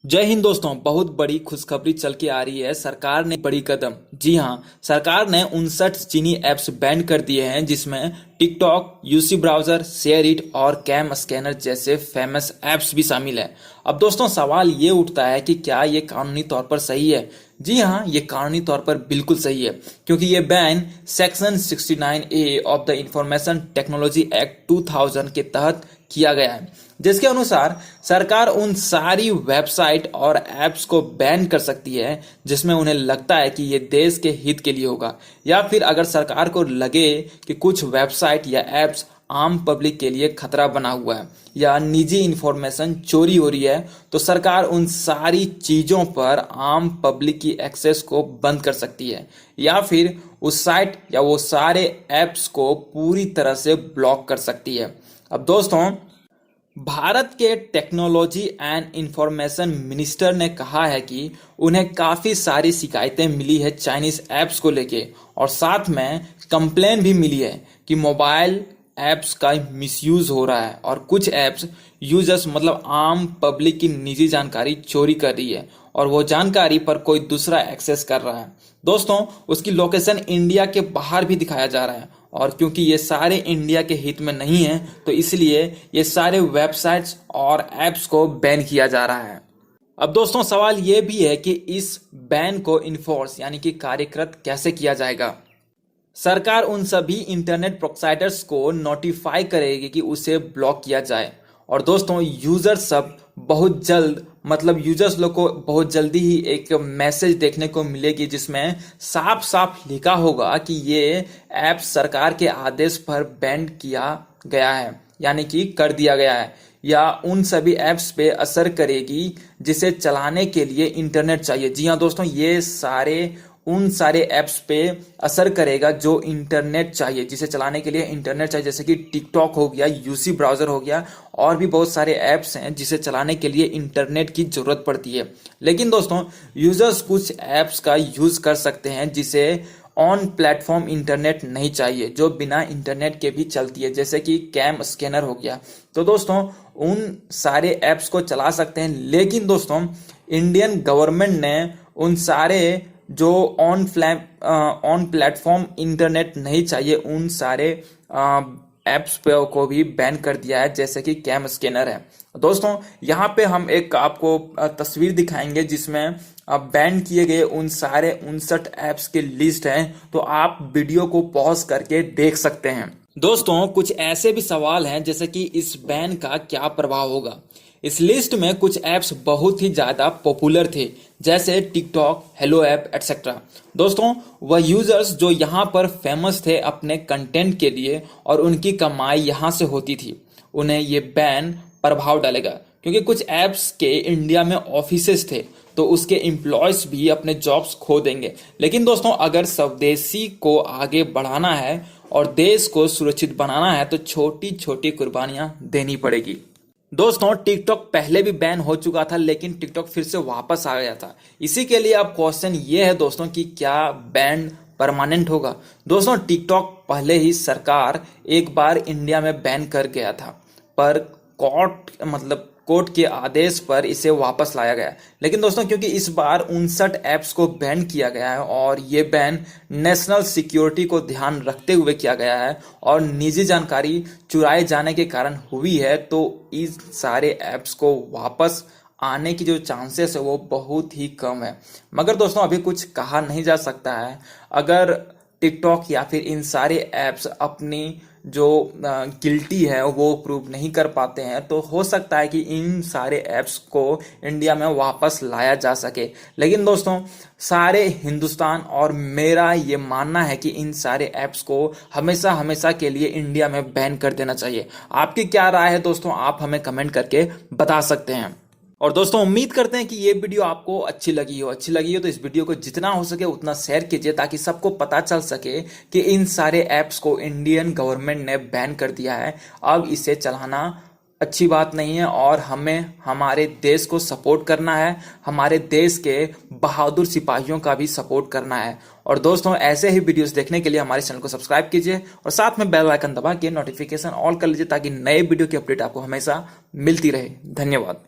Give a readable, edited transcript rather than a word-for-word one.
जय हिंद दोस्तों। बहुत बड़ी खुशखबरी चल के आ रही है। सरकार ने बड़ी कदम, जी हाँ, सरकार ने 59 चीनी ऐप्स बैन कर दिए हैं, जिसमें TikTok, UC browser, share it और कैम स्कैनर जैसे फेमस ऐप्स भी शामिल है। अब दोस्तों सवाल ये उठता है कि क्या ये कानूनी तौर पर सही है? जी हाँ, ये कानूनी तौर पर बिल्कुल सही है, क्योंकि ये ban section 69A of the information technology act 2000 के तहत किया गया है, जिसके अनुसार सरकार उन सारी वेबसाइट और ऐप्स को बैन कर सकती है जिसमें उन्हें लगता है कि ये देश के हित के लिए होगा, या फिर अगर सरकार को लगे कि कुछ वेबसाइट या ऐप्स आम पब्लिक के लिए खतरा बना हुआ है या निजी इंफॉर्मेशन चोरी हो रही है, तो सरकार उन सारी चीजों पर आम पब्लिक की एक्सेस को बंद कर सकती है, या फिर उस साइट या वो सारे ऐप्स को पूरी तरह से ब्लॉक कर सकती है। अब दोस्तों, भारत के टेक्नोलॉजी एंड इंफॉर्मेशन मिनिस्टर ने कहा है कि उन्हें काफ़ी सारी शिकायतें मिली है चाइनीज ऐप्स को लेके, और साथ में कंप्लेन भी मिली है कि मोबाइल ऐप्स का मिसयूज हो रहा है और कुछ ऐप्स यूजर्स मतलब आम पब्लिक की निजी जानकारी चोरी कर रही है और वो जानकारी पर कोई दूसरा एक्सेस कर रहा है। दोस्तों, उसकी लोकेशन इंडिया के बाहर भी दिखाया जा रहा है, और क्योंकि ये सारे इंडिया के हित में नहीं है, तो इसलिए ये सारे वेबसाइट्स और ऐप्स को बैन किया जा रहा है। अब दोस्तों सवाल ये भी है कि इस बैन को इन्फोर्स यानी कि कार्यकृत कैसे किया जाएगा। सरकार उन सभी इंटरनेट प्रोवाइडर्स को नोटिफाई करेगी कि उसे ब्लॉक किया जाए, और दोस्तों यूजर सब बहुत जल्द मतलब यूजर्स लोग को बहुत जल्दी ही एक मैसेज देखने को मिलेगी जिसमें साफ साफ लिखा होगा कि ये ऐप सरकार के आदेश पर बैन किया गया है, यानी कि कर दिया गया है, या उन सभी ऐप्स पे असर करेगी जिसे चलाने के लिए इंटरनेट चाहिए। जी हाँ दोस्तों, ये उन सारे ऐप्स पे असर करेगा जो इंटरनेट चाहिए, जिसे चलाने के लिए इंटरनेट चाहिए, जैसे कि टिकटॉक हो गया, यूसी ब्राउजर हो गया, और भी बहुत सारे ऐप्स हैं जिसे चलाने के लिए इंटरनेट की जरूरत पड़ती है। लेकिन दोस्तों, यूजर्स कुछ ऐप्स का यूज कर सकते हैं जिसे ऑन प्लेटफॉर्म इंटरनेट नहीं चाहिए, जो बिना इंटरनेट के भी चलती है, जैसे कि कैम स्कैनर हो गया। तो दोस्तों उन सारे ऐप्स को चला सकते हैं, लेकिन दोस्तों इंडियन गवर्नमेंट ने उन सारे जो ऑन प्लेटफॉर्म इंटरनेट नहीं चाहिए उन सारे ऐप्स पे को भी बैन कर दिया है, जैसे कि कैम स्कैनर है। दोस्तों यहाँ पे हम एक आपको तस्वीर दिखाएंगे जिसमें बैन किए गए उन सारे 59 ऐप्स की लिस्ट है, तो आप वीडियो को पॉज करके देख सकते हैं। दोस्तों कुछ ऐसे भी सवाल हैं जैसे कि इस बैन का क्या प्रभाव होगा। इस लिस्ट में कुछ ऐप्स बहुत ही ज्यादा पॉपुलर थे, जैसे टिकटॉक, हेलो ऐप एटसेट्रा। दोस्तों वह यूजर्स जो यहाँ पर फेमस थे अपने कंटेंट के लिए और उनकी कमाई यहाँ से होती थी, उन्हें ये बैन प्रभाव डालेगा, क्योंकि कुछ ऐप्स के इंडिया में ऑफिसेस थे, तो उसके एम्प्लॉयज भी अपने जॉब्स खो देंगे। लेकिन दोस्तों अगर स्वदेशी को आगे बढ़ाना है और देश को सुरक्षित बनाना है, तो छोटी छोटी कुर्बानियां देनी पड़ेगी। दोस्तों टिकटॉक पहले भी बैन हो चुका था, लेकिन टिकटॉक फिर से वापस आ गया था। इसी के लिए अब क्वेश्चन ये है दोस्तों कि क्या बैन परमानेंट होगा। दोस्तों टिकटॉक पहले ही सरकार एक बार इंडिया में बैन कर गया था, पर कोर्ट के आदेश पर इसे वापस लाया गया। लेकिन दोस्तों क्योंकि इस बार 59 ऐप्स को बैन किया गया है और ये बैन नेशनल सिक्योरिटी को ध्यान रखते हुए किया गया है और निजी जानकारी चुराए जाने के कारण हुई है, तो इस सारे ऐप्स को वापस आने की जो चांसेस है वो बहुत ही कम है। मगर दोस्तों अभी कुछ कहा नहीं जा सकता है। अगर टिकटॉक या फिर इन सारे ऐप्स अपनी जो गिल्टी है वो प्रूव नहीं कर पाते हैं, तो हो सकता है कि इन सारे ऐप्स को इंडिया में वापस लाया जा सके। लेकिन दोस्तों सारे हिंदुस्तान और मेरा ये मानना है कि इन सारे ऐप्स को हमेशा हमेशा के लिए इंडिया में बैन कर देना चाहिए। आपकी क्या राय है दोस्तों, आप हमें कमेंट करके बता सकते हैं। और दोस्तों उम्मीद करते हैं कि ये वीडियो आपको अच्छी लगी हो तो इस वीडियो को जितना हो सके उतना शेयर कीजिए, ताकि सबको पता चल सके कि इन सारे ऐप्स को इंडियन गवर्नमेंट ने बैन कर दिया है। अब इसे चलाना अच्छी बात नहीं है और हमें हमारे देश को सपोर्ट करना है, हमारे देश के बहादुर सिपाहियों का भी सपोर्ट करना है। और दोस्तों ऐसे ही वीडियोस देखने के लिए हमारे चैनल को सब्सक्राइब कीजिए और साथ में बेल आइकन दबा के नोटिफिकेशन ऑल कर लीजिए, ताकि नए वीडियो की अपडेट आपको हमेशा मिलती रहे। धन्यवाद।